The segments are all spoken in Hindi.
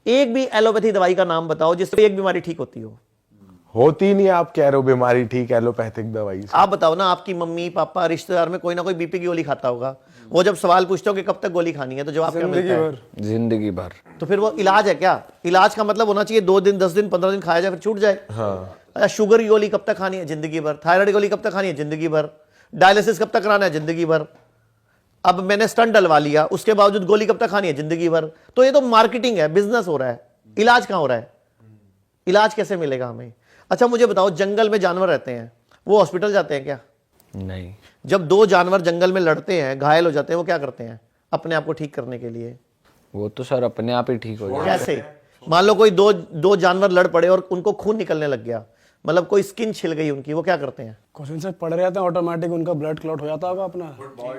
एक भी एलोपैथी दवाई का नाम बताओ जिससे एक बीमारी ठीक होती हो। होती नहीं, आप कह रहे हो बीमारी ठीक एलोपैथिक दवाई से। आप बताओ ना, आपकी मम्मी पापा रिश्तेदार में कोई ना कोई बीपी की गोली खाता होगा, वो जब सवाल पूछते हो कि कब तक गोली खानी है तो जवाब क्या मिलता है? जिंदगी भर। तो फिर वो इलाज है क्या? इलाज का मतलब होना चाहिए 2 दिन 10 दिन 15 दिन खाया जाए फिर छूट जाए। हाँ। अच्छा, शुगर की गोली कब तक खानी है? जिंदगी भर। थायराइड की गोली कब तक खानी है? जिंदगी भर। डायलिसिस कब तक कराना है? जिंदगी भर। अब मैंने स्टंट डलवा लिया, उसके बावजूद गोली कब तक खानी है? जिंदगी भर। तो ये तो मार्केटिंग है, बिजनेस हो रहा है, इलाज कहां हो रहा है? इलाज कैसे मिलेगा हमें? अच्छा मुझे बताओ, जंगल में जानवर रहते हैं, वो हॉस्पिटल जाते हैं क्या? नहीं। जब 2 जानवर जंगल में लड़ते हैं, घायल हो जाते हैं, वो क्या करते हैं अपने आप को ठीक करने के लिए? वो तो सर अपने आप ही ठीक हो जाए। कैसे? मान लो कोई दो जानवर लड़ पड़े और उनको खून निकलने लग गया, मतलब कोई स्किन छिल गई उनकी, वो क्या करते हैं? क्वेश्चन से पढ़ रहे थे, ऑटोमेटिक उनका ब्लड क्लॉट हो जाता होगा अपना।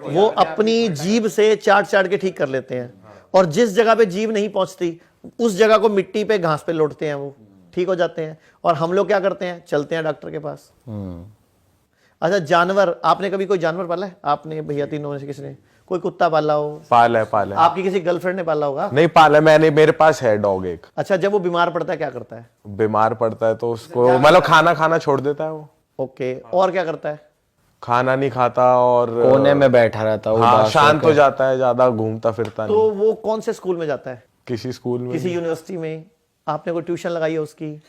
वो अपनी जीभ से चाट के ठीक कर लेते हैं, और जिस जगह पे जीभ नहीं पहुंचती उस जगह को मिट्टी पे घास पे लौटते हैं, वो ठीक हो जाते हैं। और हम लोग क्या करते हैं? चलते हैं डॉक्टर के पास। अच्छा जानवर, आपने कभी कोई जानवर पाला है? आपने भैया तीनों में से किसी ने कोई कुत्ता पाला हो? पाला है। आपकी किसी गर्लफ्रेंड ने पाला होगा? नहीं पाला, मैंने, मेरे पास है डॉग एक। अच्छा, जब वो बीमार पड़ता है क्या करता है? बीमार पड़ता है तो उसको मतलब खाना छोड़ देता है वो। ओके, और क्या करता है? खाना नहीं खाता और कोने में बैठा रहता है, हाँ, उदास शांत हो होकर। जाता है, ज्यादा घूमता फिरता नहीं। तो वो कौन से स्कूल में जाता है? किसी स्कूल में किसी यूनिवर्सिटी में? आपने कोई ट्यूशन लगाई है उसकी?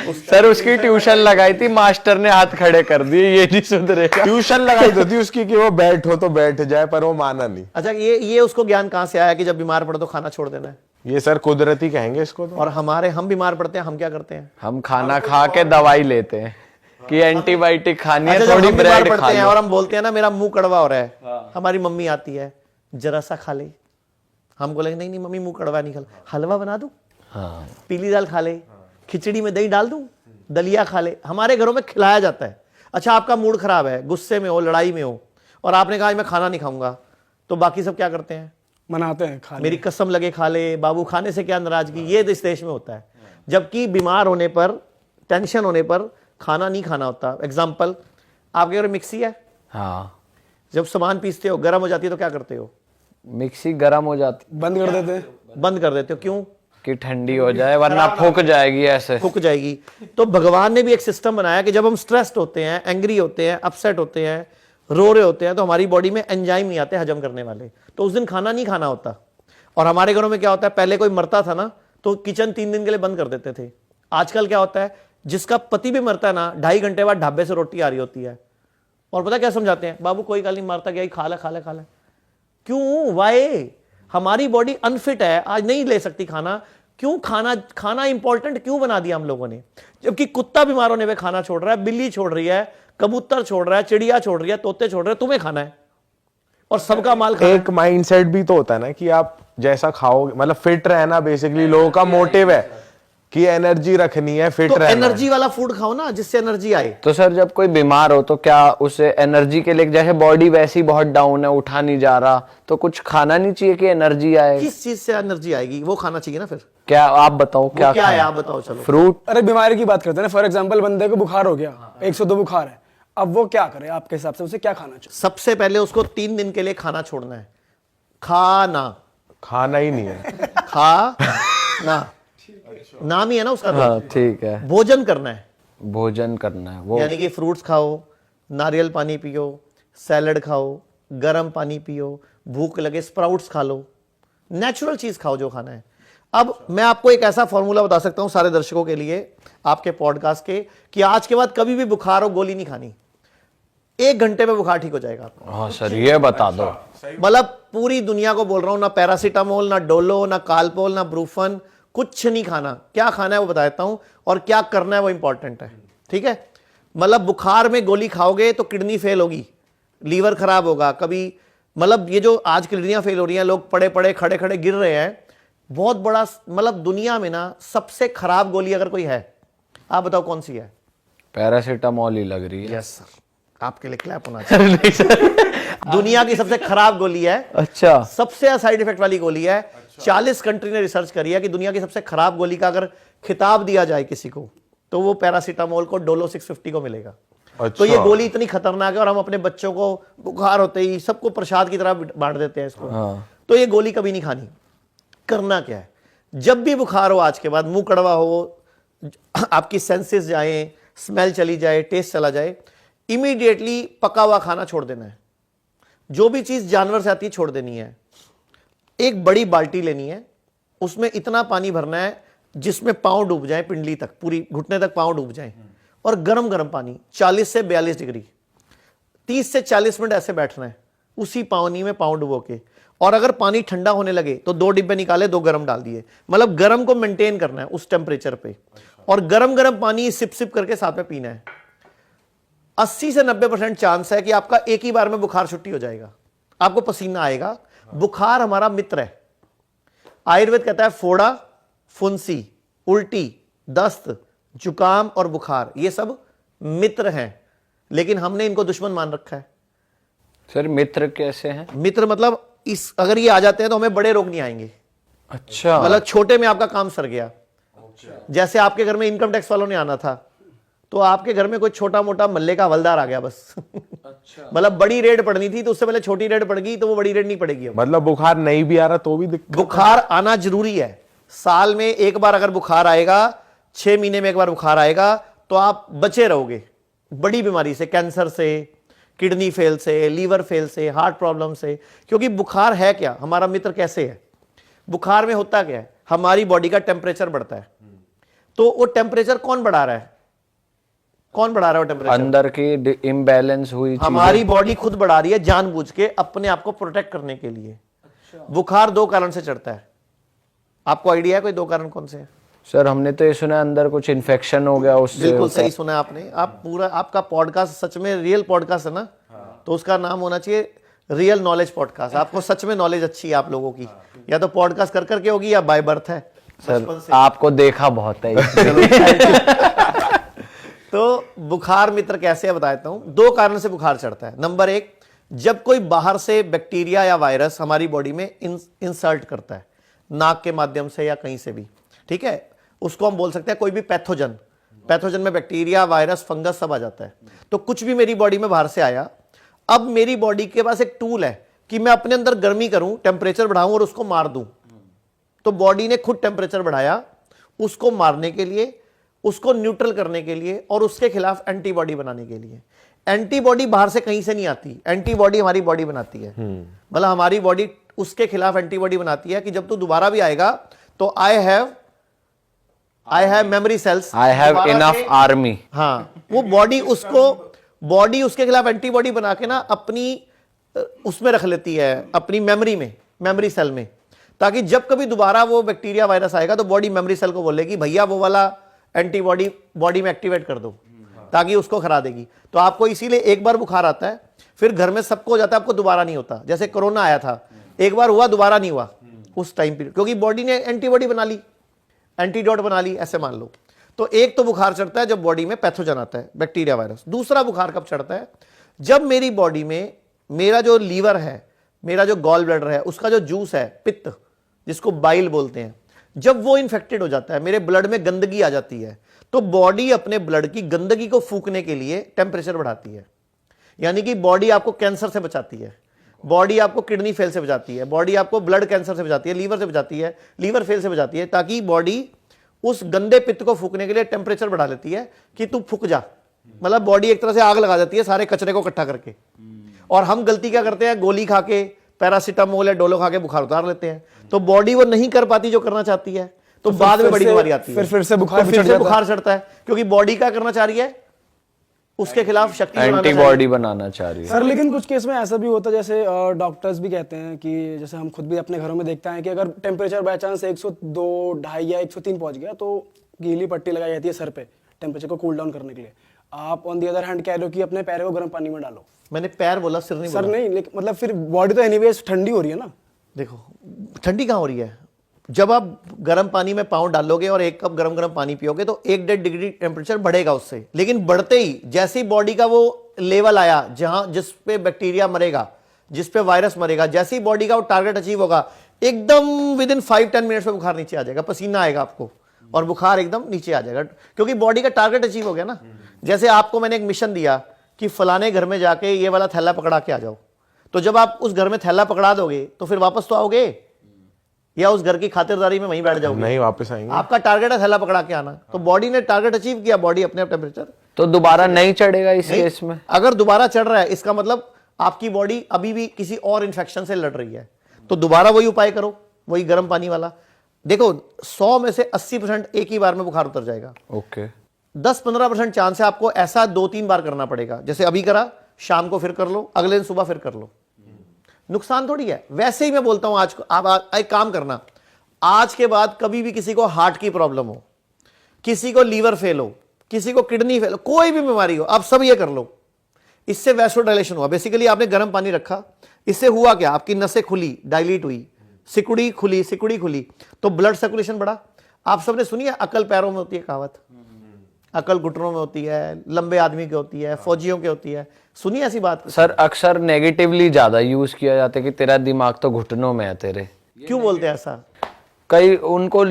सर उसकी ट्यूशन लगाई थी, मास्टर ने हाथ खड़े कर दिए, ये नहीं सुधरेगा। ट्यूशन लगाई तो थी उसकी कि वो बैठो तो बैठ जाए, पर वो माना नहीं। अच्छा, ये उसको ज्ञान कहाँ से आया कि जब बीमार पड़ो तो खाना छोड़ देना है? ये सर कुदरती कहेंगे इसको तो। और हम बीमार पड़ते हैं, हम क्या करते हैं? हम खाना खा के दवाई लेते हैं कि एंटीबायोटिक खानी है, अच्छा, जब थोड़ी हम बीमार ब्रेड खा पड़ते हैं लो। और हम बोलते हैं ना मेरा मुंह कड़वा हो रहा है, हमारी मम्मी आती है, जरा सा खा ले। हम बोलेंगे नहीं नहीं मम्मी मुंह कड़वा नहीं, खा, हलवा बना दूं, हाँ। पीली दाल खा ले, खिचड़ी में दही डाल दूं, दलिया खा ले। हमारे घरों में खिलाया जाता है। अच्छा, आपका मूड खराब है, गुस्से में हो, लड़ाई में हो, और आपने कहा मैं खाना नहीं खाऊंगा, तो बाकी सब क्या करते हैं? मनाते हैं, खा ले। मेरी कसम लगे खा ले, बाबू खाने से क्या नाराजगी, ये इस देश में होता है। जबकि बीमार होने पर, टेंशन होने पर खाना नहीं खाना होता। एग्जाम्पल, आपके घर मिक्सी है, हाँ। जब सामान पीसते हो गर्म हो जाती है तो क्या करते हो? मिक्सी गर्म हो जाती, बंद कर देते हैं। बंद कर देते हो। क्यों? कि ठंडी हो जाए, वरना फूक जाएगी ऐसे। फूक जाएगी। तो भगवान ने भी एक सिस्टम बनाया कि जब हम स्ट्रेस्ड होते हैं, एंग्री होते हैं, अपसेट होते हैं, रो रहे होते हैं, तो हमारी बॉडी में एंजाइम नहीं आते हजम करने वाले, तो उस दिन खाना नहीं खाना होता। और हमारे घरों में क्या होता है, पहले कोई मरता था ना तो किचन 3 दिन के लिए बंद कर देते थे। आजकल क्या होता है, जिसका पति भी मरता है ना, 2.5 घंटे बाद ढाबे से रोटी आ रही होती है, और पता क्या समझाते हैं? बाबू कोई गाली, मारता गया, खा ले खा ले खा ले। क्यों? वाई? हमारी बॉडी अनफिट है, आज नहीं ले सकती खाना। क्यों? खाना इंपॉर्टेंट क्यों बना दिया हम लोगों ने? जबकि कुत्ता बीमार होने पे खाना छोड़ रहा है, बिल्ली छोड़ रही है, कबूतर छोड़ रहा है, चिड़िया छोड़ रही है, तोते छोड़ रहे हैं, तुम्हें खाना है और सबका माल खाना एक माइंडसेट भी तो होता है ना कि आप जैसा खाओगे, मतलब फिट रहना बेसिकली लोगों का मोटिव है कि एनर्जी रखनी है, फिट तो रहना एनर्जी वाला फूड खाओ ना जिससे एनर्जी आए। तो सर जब कोई बीमार हो तो क्या उसे एनर्जी के लिए, जैसे बॉडी वैसी बहुत डाउन है, उठा नहीं जा रहा, तो कुछ खाना नहीं चाहिए कि एनर्जी आए? किस चीज से एनर्जी आएगी? वो खाना चाहिए ना। फिर क्या आप बताओ, क्या है? खाएं? आप बताओ। चलो, फ्रूट। अरे बीमारी की बात करते हैं ना, फॉर एग्जाम्पल बंदे को बुखार हो गया, 102 बुखार है, अब वो क्या करे आपके हिसाब से? उसे क्या खाना चाहिए? सबसे पहले उसको 3 दिन के लिए खाना छोड़ना है। खाना ही नहीं है। खा ना, नाम ही है ना उसका। हाँ ठीक है। भोजन करना है, भोजन करना है वो, यानी कि फ्रूट्स खाओ, नारियल पानी पियो, सैलड खाओ, गर्म पानी पियो, भूख लगे स्प्राउट्स खा लो, नेचुरल चीज खाओ जो खाना है। अब मैं आपको एक ऐसा फॉर्मूला बता सकता हूं सारे दर्शकों के लिए आपके पॉडकास्ट के, कि आज के बाद कभी भी बुखार हो गोली नहीं खानी, 1 घंटे में बुखार ठीक हो जाएगा आपका। हाँ सर ये बता दो। मतलब पूरी दुनिया को बोल रहा हूं, ना पैरासीटामोल, ना डोलो, ना कालपोल, ना ब्रूफन, कुछ नहीं खाना। क्या खाना है वो बता देता हूं, और क्या करना है वो इंपॉर्टेंट है, ठीक है? मतलब बुखार में गोली खाओगे तो किडनी फेल होगी, लीवर खराब होगा, कभी मतलब ये जो आज किडनियां फेल हो रही हैं, लोग पड़े पड़े खड़े खड़े गिर रहे हैं, बहुत बड़ा मतलब दुनिया में ना सबसे खराब गोली अगर कोई है, आप बताओ कौन सी है? पैरासीटामोल ही लग रही है। यस सर, आपके लिए क्लैप होना चाहिए। दुनिया की सबसे खराब गोली है। अच्छा। सबसे साइड इफेक्ट वाली गोली है। 40 कंट्री ने रिसर्च करी है कि दुनिया की सबसे खराब गोली का अगर खिताब दिया जाए किसी को, तो वो पैरासीटामोल को डोलो 650 को मिलेगा। तो ये गोली इतनी खतरनाक है, और हम अपने बच्चों को बुखार होते ही सबको प्रसाद की तरह बांट देते हैं इसको। तो ये गोली कभी नहीं खानी। करना क्या है? जब भी बुखार हो आज के बाद, मुंह कड़वा हो, आपकी सेंसेस जाएं, स्मेल चली जाए, टेस्ट चला जाए, इमीडिएटली पका हुआ खाना छोड़ देना है। जो भी चीज जानवर से आती है छोड़ देनी है। एक बड़ी बाल्टी लेनी है, उसमें इतना पानी भरना है जिसमें पांव डूब जाए, पिंडली तक, पूरी घुटने तक पांव डूब जाए, और गरम गरम पानी 40 से 42 डिग्री 30 से 40 मिनट ऐसे बैठना है उसी पानी में पांव डुबो के। और अगर पानी ठंडा होने लगे तो 2 डिब्बे निकाले, 2 गरम डाल दिए, मतलब गरम को मेंटेन करना है उस टेम्परेचर पे। और गरम गरम पानी सिप सिप करके साथ में पीना है। 80 से 90% चांस है कि आपका एक ही बार में बुखार छुट्टी हो जाएगा, आपको पसीना आएगा। बुखार हमारा मित्र है। आयुर्वेद कहता है फोड़ा, फुंसी, उल्टी, दस्त, जुकाम और बुखार ये सब मित्र हैं, लेकिन हमने इनको दुश्मन मान रखा है। सर मित्र कैसे हैं? मित्र मतलब इस अगर ये आ जाते हैं तो हमें बड़े रोग नहीं आएंगे। अच्छा, मतलब छोटे में आपका काम सर गया। जैसे आपके घर में इनकम टैक्स वालों ने आना था, तो आपके घर में कोई छोटा मोटा मल्ले का हवलदार आ गया बस। अच्छा। मतलब बड़ी रेड पड़नी थी तो उससे पहले छोटी रेड पड़ गई, तो वो बड़ी रेड नहीं पड़ेगी अब। मतलब बुखार नहीं भी आ रहा तो भी दिक्कत? बुखार आना जरूरी है। साल में एक बार अगर बुखार आएगा, 6 महीने में एक बार बुखार आएगा, तो आप बचे रहोगे बड़ी बीमारी से, कैंसर से, किडनी फेल से, लीवर फेल से, हार्ट प्रॉब्लम से। क्योंकि बुखार है क्या, हमारा मित्र कैसे है? बुखार में होता क्या है, हमारी बॉडी का टेम्परेचर बढ़ता है। तो वो टेम्परेचर कौन बढ़ा रहा है? कौन बढ़ा रहा है वो टेम्परेचर? अंदर की इम्बैलेंस हुई चीजें। हमारी बॉडी खुद बढ़ा रही है जानबूझ के, अपने आप को प्रोटेक्ट करने के लिए। बुखार 2 कारण से चढ़ता है। आपको आइडिया है कोई 2 कारण कौन से हैं? सर हमने तो ये सुना है अंदर कुछ इन्फेक्शन हो गया उससे। बिल्कुल सही सुना आपने। आप पूरा, आपका पॉडकास्ट सच में रियल पॉडकास्ट है ना, तो उसका नाम होना चाहिए रियल नॉलेज पॉडकास्ट। आपको सच में नॉलेज अच्छी है आप लोगों की, या तो पॉडकास्ट कर करके होगी या बाय बर्थ है। सर आपको देखा बहुत है। तो बुखार मित्र कैसे है बताता हूं। 2 कारण से बुखार चढ़ता है। नंबर 1, जब कोई बाहर से बैक्टीरिया या वायरस हमारी बॉडी में इंसर्ट करता है, नाक के माध्यम से या कहीं से भी, ठीक है, उसको हम बोल सकते हैं कोई भी पैथोजन। पैथोजन में बैक्टीरिया, वायरस, फंगस सब आ जाता है। तो कुछ भी मेरी बॉडी में बाहर से आया, अब मेरी बॉडी के पास एक टूल है कि मैं अपने अंदर गर्मी करूं, टेम्परेचर बढ़ाऊं और उसको मार दूं। तो बॉडी ने खुद टेम्परेचर बढ़ाया उसको मारने के लिए, उसको न्यूट्रल करने के लिए और उसके खिलाफ एंटीबॉडी बनाने के लिए। एंटीबॉडी बाहर से कहीं से नहीं आती, एंटीबॉडी हमारी बॉडी बनाती है। मतलब हमारी बॉडी उसके खिलाफ एंटीबॉडी बनाती है कि जब तू दोबारा भी आएगा तो I have memory cells, I have enough army. हाँ, वो बॉडी उसके खिलाफ एंटीबॉडी बना के ना अपनी उसमें रख लेती है, अपनी मेमोरी में, मेमोरी सेल में, ताकि जब कभी दोबारा वो बैक्टीरिया वायरस आएगा तो बॉडी मेमोरी सेल को बोलेगी भैया वो वाला एंटीबॉडी बॉडी में एक्टिवेट कर दो, ताकि उसको खरा देगी। तो आपको इसीलिए एक बार बुखार आता है, फिर घर में सबको हो जाता है, आपको दोबारा नहीं होता। जैसे कोरोना आया था, एक बार हुआ, दोबारा नहीं हुआ उस टाइम पीरियड, क्योंकि बॉडी ने एंटीबॉडी बना ली, एंटीडोट बना ली, ऐसे मान लो। तो एक तो बुखार चढ़ता है जब बॉडी में पैथोजन आता है, बैक्टीरिया, वायरस। दूसरा बुखार कब चढ़ता है? जब मेरी बॉडी में मेरा जो लीवर है, मेरा जो गॉल ब्लैडर है, उसका जो जूस है, पित्त जिसको बाइल बोलते हैं, जब वो इन्फेक्टेड हो जाता है, मेरे ब्लड में गंदगी आ जाती है, तो बॉडी अपने ब्लड की गंदगी को फूकने के लिए टेम्परेचर बढ़ाती है। यानी कि बॉडी आपको कैंसर से बचाती है, बॉडी आपको किडनी फेल से बचाती है, बॉडी आपको ब्लड कैंसर से बचाती है, लीवर से बचाती है, लीवर फेल से बचाती है, ताकि बॉडी उस गंदे पित्त को फूकने के लिए टेम्परेचर बढ़ा लेती है कि तू फूक जा। मतलब बॉडी एक तरह से आग लगा देती है सारे कचरे को इकट्ठा करके। और हम गलती क्या करते हैं, गोली खा के, पैरासीटामोल या डोलो खा के बुखार उतार लेते हैं। तो बॉडी वो नहीं कर पाती जो करना चाहती है, तो बाद में बड़ी बीमारी आती है, फिर से बुखार बुखार चढ़ता है, क्योंकि बॉडी क्या करना चाह रही है, उसके खिलाफ शक्ति एंटीबॉडी बनाना चाह रही है। सर लेकिन कुछ केस में ऐसा भी होता है, जैसे डॉक्टर्स भी कहते हैं कि जैसे हम खुद भी अपने घरों में देखते हैं कि अगर टेम्परेचर बाय चांस 102, 2.5 या 103 पहुंच गया तो गीली पट्टी लगाई जाती है सर पे टेम्परेचर को कूल डाउन करने के लिए। आप ऑन दी अदर हैंड कह लो कि अपने पैर को गर्म पानी में डालो। मैंने पैर बोला, सिर नहीं बोला। सर नहीं, लेकिन मतलब फिर बॉडी तो एनीवेज ठंडी हो रही है ना। देखो ठंडी कहाँ हो रही है, जब आप गर्म पानी में पाँव डालोगे और 1 कप गर्म पानी पियोगे तो 1-1.5 डिग्री टेम्परेचर बढ़ेगा उससे। लेकिन बढ़ते ही जैसे ही बॉडी का वो लेवल आया जहां जिस पे बैक्टीरिया मरेगा, जिस पे वायरस मरेगा, जैसे ही बॉडी का वो टारगेट अचीव होगा, एकदम विदिन 5-10 मिनट्स में बुखार नीचे आ जाएगा, पसीना आएगा आपको और बुखार एकदम नीचे आ जाएगा, क्योंकि बॉडी का टारगेट अचीव हो गया ना। जैसे आपको मैंने एक मिशन दिया कि फलाने घर में जाके ये वाला थैला पकड़ा के आ जाओ, तो जब आप उस घर में थैला पकड़ा दोगे तो फिर वापस तो आओगे, या उस घर की खातिरदारी में वहीं बैठ जाओगे? नहीं, वापस आएंगे। आपका टारगेट है थैला पकड़ा के आना, तो बॉडी ने टारगेट अचीव किया, बॉडी अपने आप टेम्परेचर। तो दोबारा नहीं चढ़ेगा इस केस में? अगर दोबारा चढ़ रहा है इसका मतलब आपकी बॉडी अभी भी किसी और इन्फेक्शन से लड़ रही है, तो दोबारा वही उपाय करो, वही गर्म पानी वाला। देखो 100 में से 80% एक ही बार में बुखार उतर जाएगा। ओके। 10-15% चांस है आपको ऐसा 2-3 बार करना पड़ेगा, जैसे अभी करा, शाम को फिर कर लो, अगले दिन सुबह फिर कर लो। नुकसान थोड़ी है। वैसे ही मैं बोलता हूं आज को आप एक काम करना, आज के बाद कभी भी किसी को हार्ट की प्रॉब्लम हो, किसी को लीवर फेल हो, किसी को किडनी फेल हो, कोई भी बीमारी हो, आप सब ये कर लो। इससे वैसोडाइलेशन हुआ, बेसिकली आपने गर्म पानी रखा, इससे हुआ क्या, आपकी नसें खुली, डायलीट हुई, सिकुड़ी खुली, तो ब्लड सर्कुलेशन बढ़ा। आप सबने सुनी है अकल पैरों में होती है कहावत, अकल घुटनों में होती है, लंबे आदमी की होती है, फौजियों की होती है, सुनी ऐसी बात? सर अक्सर नेगेटिवली ज्यादा यूज किया जाता है कि तेरा दिमाग तो घुटनों में है तेरे। क्यों बोलते हैं ऐसा? कई उनको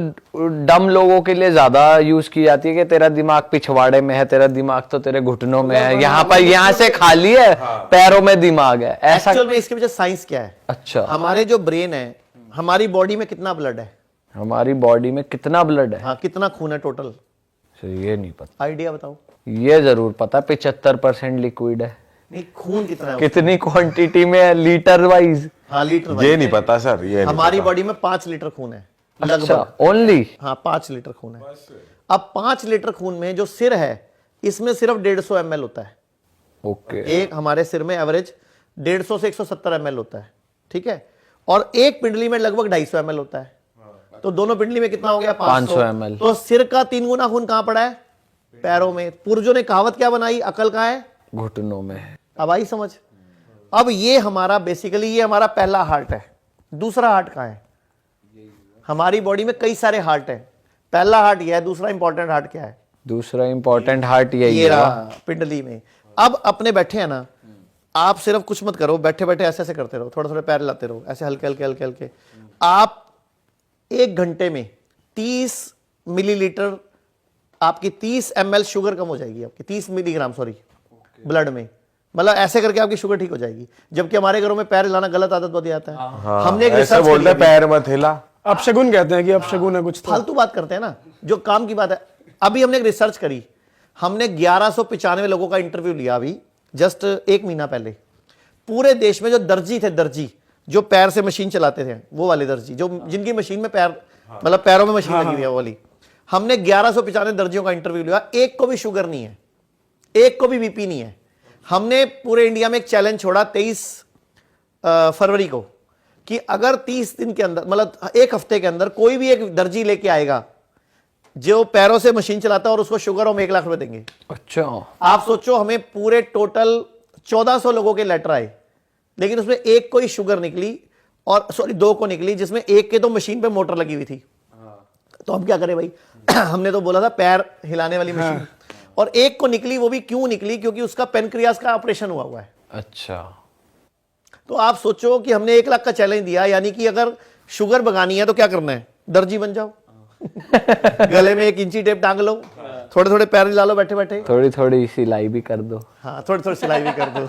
डम लोगों के लिए ज्यादा यूज की जाती है कि तेरा दिमाग पिछवाड़े में है, तेरा दिमाग तो तेरे घुटनों में है, यहाँ पर यहाँ से खाली है, पैरों में दिमाग है, ऐसा। एक्चुअल में इसके पीछे साइंस क्या है? अच्छा। हमारे जो ब्रेन है, हमारी बॉडी में कितना ब्लड है? हमारी बॉडी में कितना ब्लड है? हाँ, कितना खून है टोटल? ये नहीं पता। आइडिया बताओ। ये जरूर पता, 75% लिक्विड है। नहीं, खून कितना है? कितनी क्वांटिटी में है, लीटर वाइज? हाँ, लीटर। ये नहीं पता सर, ये नहीं हमारी पता। बॉडी में 5 लीटर खून है अच्छा, लगभग। ओनली? हाँ, 5 लीटर खून है। अब 5 लीटर खून में जो सिर है, इसमें सिर्फ 150 ml होता है। ओके। एक हमारे सिर में एवरेज 150 से 170 ml होता है, ठीक है? और एक पिंडली में लगभग 250 ml होता है, तो दोनों पिंडली में कितना हो गया? 500 ml। तो सिर का 3 गुना खून कहां पड़ा है? पैरों में। पूर्वजों ने कहावत क्या बनाई? अकल कहां है? घुटनों में है। अब आई समझ? अब ये हमारा बेसिकली ये हमारा पहला हार्ट है। दूसरा हार्ट कहां है? हमारी बॉडी में कई सारे हार्ट है। पहला हार्ट ये है, दूसरा इंपॉर्टेंट हार्ट क्या है? दूसरा इंपॉर्टेंट हार्ट यही ये है। रहा पिंडली में। अब अपने बैठे हैं ना, आप सिर्फ कुछ मत करो, बैठे बैठे ऐसे ऐसे करते रहो, थोड़े थोड़े पैर लाते रहो, ऐसे हल्के हल्के हल्के हल्के। आप 1 घंटे में 30 मिलीलीटर, आपकी 30 ml शुगर कम हो जाएगी, आपकी 30 मिलीग्राम सॉरी ब्लड में। मतलब ऐसे करके आपकी शुगर ठीक हो जाएगी। जबकि हमारे घरों में पैर हिलाना गलत आदत बहुत आता है। हाँ, हमने एक ऐसे रिसर्च बोलते हैं पैर मत हिला। अपशगुन कहते हैं कि अपशगुन है कुछ तो। फालतू बात करते हैं ना, जो काम की बात है। अभी हमने एक रिसर्च करी, हमने 1195 लोगों का इंटरव्यू लिया अभी जस्ट 1 महीना पहले। पूरे देश में जो दर्जी थे, दर्जी जो पैर से मशीन चलाते थे, वो वाले दर्जी जो जिनकी मशीन में पैर, मतलब पैरों में मशीन लगी हुई है वो वाली, हमने 1195 दर्जियों का इंटरव्यू लिया। एक को भी शुगर नहीं है, एक को भी बीपी नहीं है। हमने पूरे इंडिया में एक चैलेंज छोड़ा 23 फरवरी को कि अगर 30 दिन के अंदर, मतलब 1 हफ्ते के अंदर कोई भी एक दर्जी लेके आएगा जो पैरों से मशीन चलाता है और उसको शुगर हम 1 लाख रुपए देंगे। अच्छा। आप सोचो, हमें पूरे टोटल 1400 लोगों के लेटर आए, लेकिन उसमें एक को ही शुगर निकली, और सॉरी 2 को निकली, जिसमें एक के तो मशीन पे मोटर लगी हुई थी। तो हम क्या करें भाई हमने तो बोला था पैर हिलाने वाली मशीन, और एक को निकली। वो भी क्यों निकली? क्योंकि उसका पेनक्रियास का ऑपरेशन हुआ है। अच्छा। तो आप सोचो कि हमने 1 लाख का चैलेंज दिया, यानी कि अगर शुगर भगानी है तो क्या करना है? दर्जी बन जाओ गले में 1 इंची टेप टांग लो, थोड़े थोड़े पैर हिला लो बैठे बैठे, थोड़ी थोड़ी सिलाई भी कर दो। हाँ थोड़ी थोड़ी सिलाई भी कर दो।